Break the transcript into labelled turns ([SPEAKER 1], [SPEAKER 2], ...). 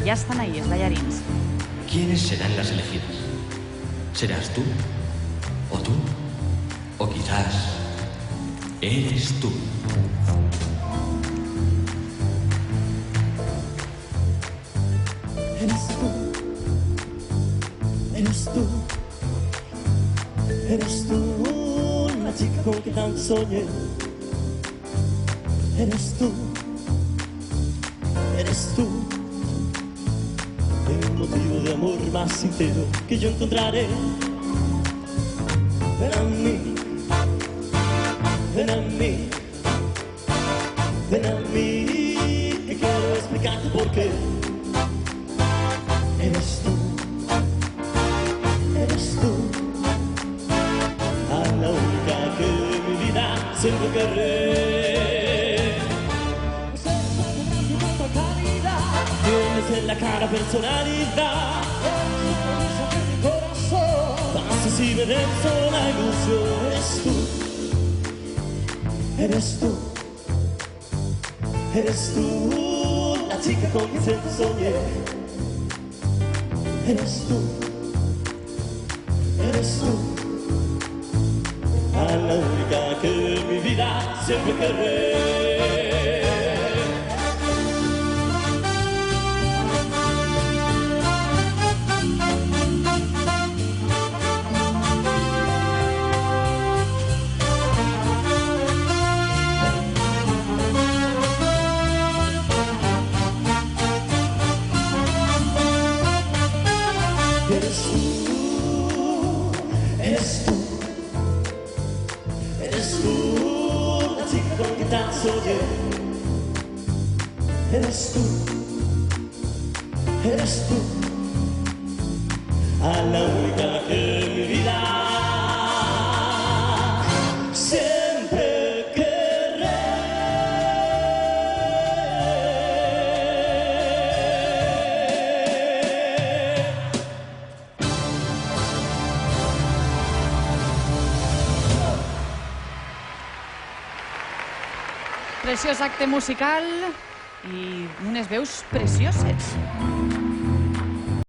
[SPEAKER 1] ya están ahí, els ballarins.
[SPEAKER 2] ¿Quiénes serán las elegidas? ¿Serás tú? ¿O tú? ¿O quizás eres tú?
[SPEAKER 3] Eres tú, eres tú, eres tú, la chica con que tanto soñé. Eres tú, el motivo de amor más sincero que yo encontraré. Ven a mí, ven a mí, ven a mí, que quiero explicarte por qué. Eres tú, a la única que en mi vida siempre querré. Tienes en la cara personalidad, mi corazón, pasas y me denso la ilusión. Eres tú, la chica con quien siempre soñé. Eres tú, a la única que en mi vida siempre querré. Eres tú, a la única que en mi vida siempre querré.
[SPEAKER 1] Preciós acte musical i unes veus precioses.